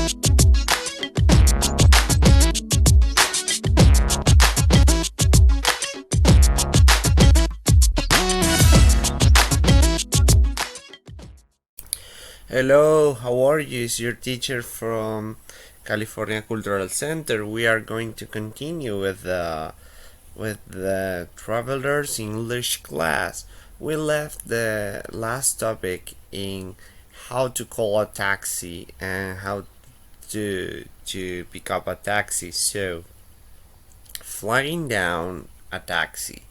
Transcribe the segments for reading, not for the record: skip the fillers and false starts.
Hello, how are you? It's your teacher from California Cultural Center. We are going to continue with the Travelers English class. We left the last topic in how to call a taxi and how to pick up a taxi. So, flagging down a taxi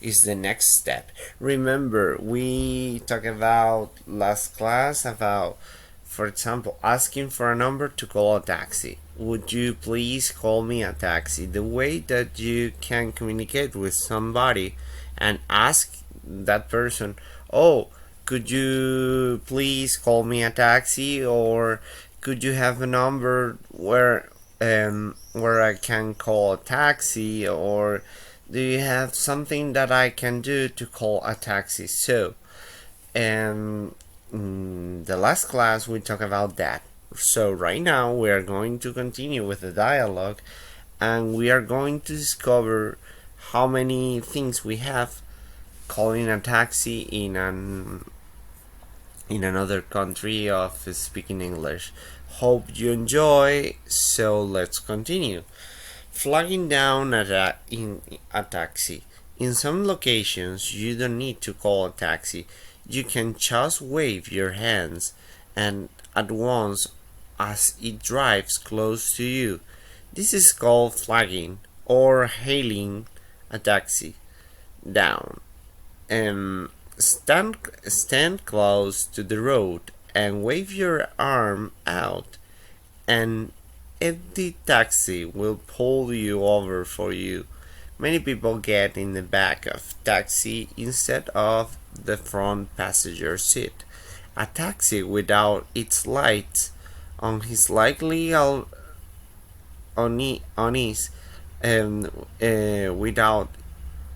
is the next step. Remember, we talked about last class about, for example, asking for a number to call a taxi. Would you please call me a taxi? The way that you can communicate with somebody and ask that person, oh, could you please call me a taxi, or could you have a number where I can call a taxi, or do you have something that I can do to call a taxi? So, the last class we talked about that. So right now we are going to continue with the dialogue, and we are going to discover how many things we have calling a taxi in another country of speaking English. Hope you enjoy. So let's continue. Flagging down in a taxi. In some locations, you don't need to call a taxi. You can just wave your hands and at once as it drives close to you. This is called flagging or hailing a taxi down. Stand close to the road and wave your arm out, and empty taxi will pull you over for you. Many people get in the back of taxi instead of the front passenger seat. A taxi without its lights on is likely without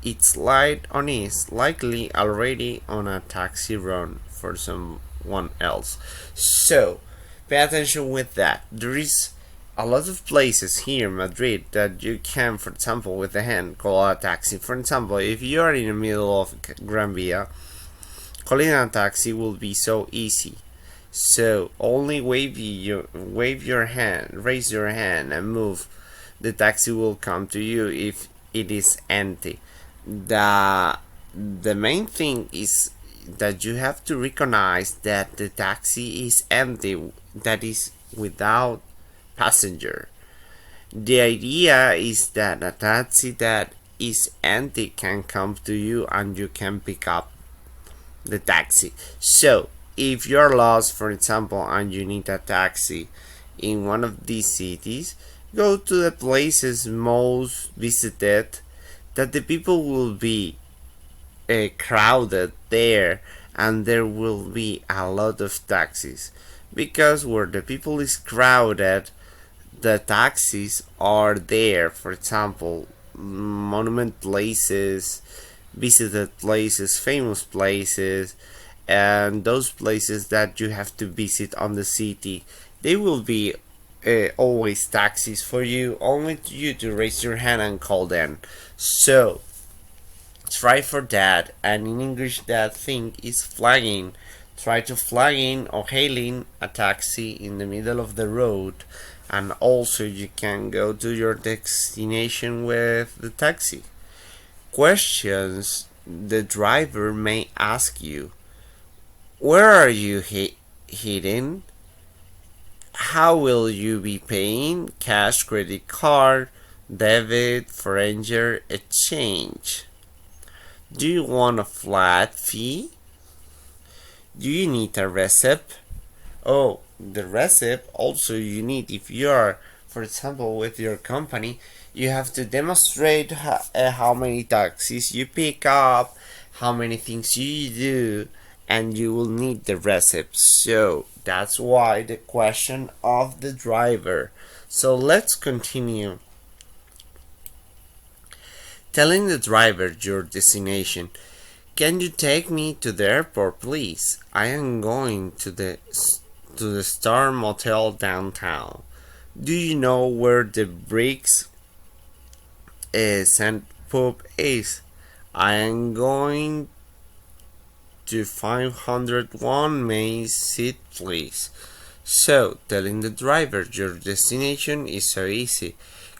its light on is likely already on a taxi run for someone else. So pay attention with that. There is a lot of places here in Madrid that you can, for example, with the hand call a taxi. For example, if you are in the middle of Gran Via, calling a taxi will be so easy. So only wave your hand, raise your hand and move. The taxi will come to you if it is empty. The main thing is that you have to recognize that the taxi is empty, that is without passenger. The idea is that a taxi that is empty can come to you and you can pick up the taxi. So if you're lost, for example, and you need a taxi in one of these cities, go to the places most visited, that the people will be crowded there, and there will be a lot of taxis, because where the people is crowded, the taxis are there. For example, monument places, visited places, famous places, and those places that you have to visit on the city, they will be always taxis for you, only to you to raise your hand and call them. So try for that. And in English, that thing is flagging. Try to flagging or hailing a taxi in the middle of the road, and also you can go to your destination with the taxi. Questions the driver may ask you: where are you heading? How will you be paying? Cash, credit card, debit, foreign exchange. Do you want a flat fee? Do you need a receipt? Oh, the receipt also you need if you are, for example, with your company, you have to demonstrate how many taxis you pick up, how many things you do, and you will need the receipt. So that's why the question of the driver. So let's continue. Telling the driver your destination. Can you take me to the airport, please? I am going to to the Star Motel downtown. Do you know where the Bricks Sand Pub is? I am going to 501 Main Street, please. So, telling the driver your destination is so easy.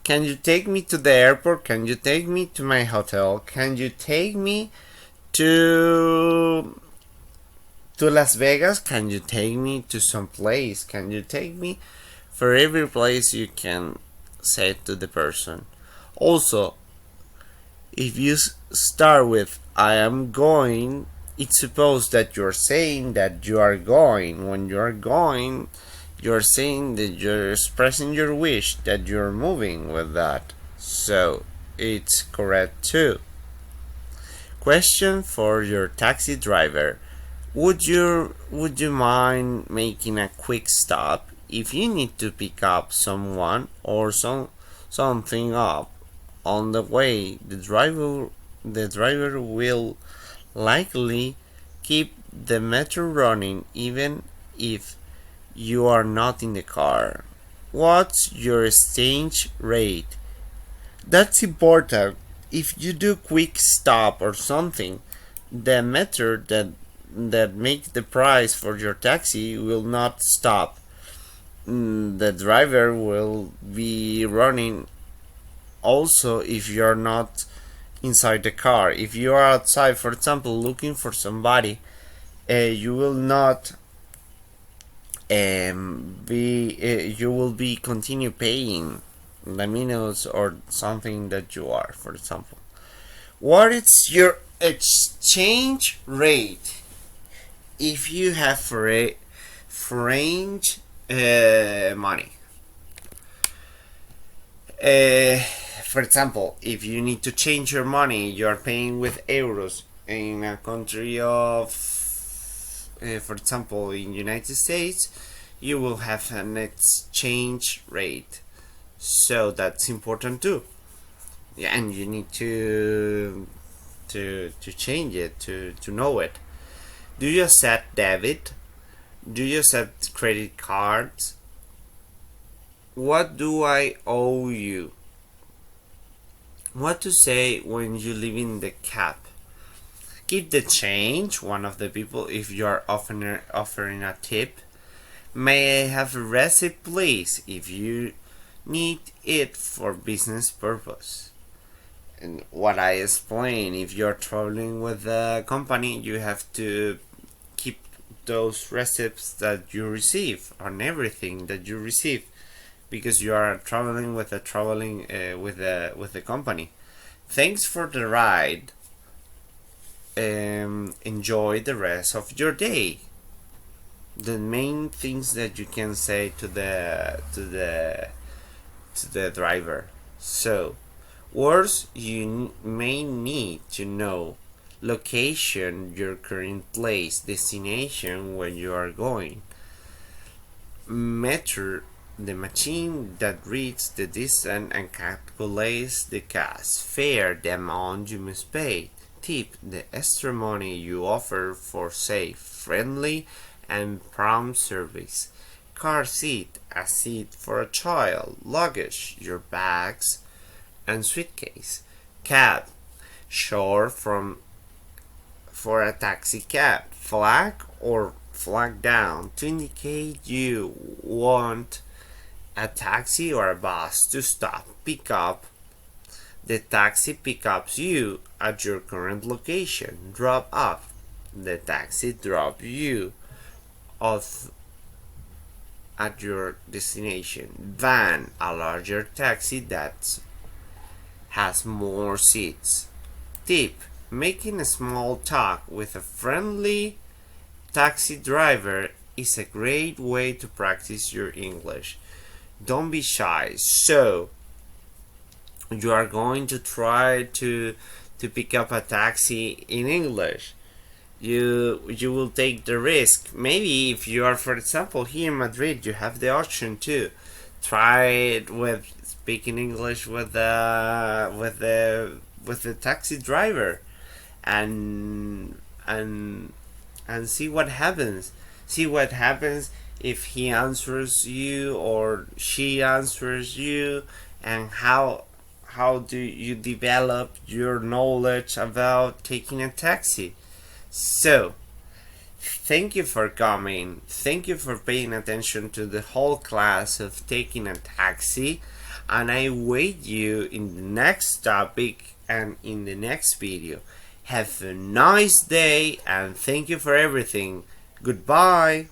Can you take me to the airport? Can you take me to my hotel? Can you take me to Las Vegas? Can you take me to some place? Can you take me for every place you can say to the person? Also, if you start with I am going, it's supposed that you're saying that you are going. When you are going, you're saying that you're expressing your wish that you're moving with that. So it's correct too. Question for your taxi driver. Would you mind making a quick stop if you need to pick up someone or something up on the way? The driver will likely keep the metro running even if you are not in the car. What's your exchange rate? That's important. If you do quick stop or something, the meter that makes the price for your taxi will not stop. The driver will be running also if you're not inside the car. If you are outside, for example, looking for somebody, you will not you will be continue paying the minutes or something that you are, for example. What is your exchange rate if you have foreign money? For example, if you need to change your money, you are paying with euros in a country of, for example, in United States, you will have an exchange rate. So that's important too. Yeah, and you need to change it to know it. Do you accept debit? Do you accept credit cards? What do I owe you? What to say when you leave in the cab? Keep the change, one of the people, if you are offering a tip. May I have a receipt, please, if you need it for business purpose? And what I explain, if you're traveling with a company, you have to keep those receipts that you receive on everything that you receive, because you are traveling with a company. Thanks for the ride. Enjoy the rest of your day. The main things that you can say to the driver. So, words you may need to know: location, your current place, destination, where you are going. Meter, the machine that reads the distance and calculates the cost. Fare, the amount you must pay. Tip, the extra money you offer for safe, friendly, and prompt service. Car seat, a seat for a child. Luggage, your bags and suitcase. Cab, short for a taxi cab. Flag or flag down, to indicate you want a taxi or a bus to stop. Pick up, the taxi picks you at your current location. Drop off, the taxi drops you off at your destination. Van, a larger taxi that has more seats. Tip, making a small talk with a friendly taxi driver is a great way to practice your English. Don't be shy. So, you are going to try to pick up a taxi in English. You will take the risk. Maybe if you are, for example, here in Madrid, you have the option to try it with speaking English with the taxi driver, and see what happens. See what happens if he answers you or she answers you, and how do you develop your knowledge about taking a taxi. So thank you for coming. Thank you for paying attention to the whole class of taking a taxi. And I wait you in the next topic and in the next video. Have a nice day and thank you for everything. Goodbye.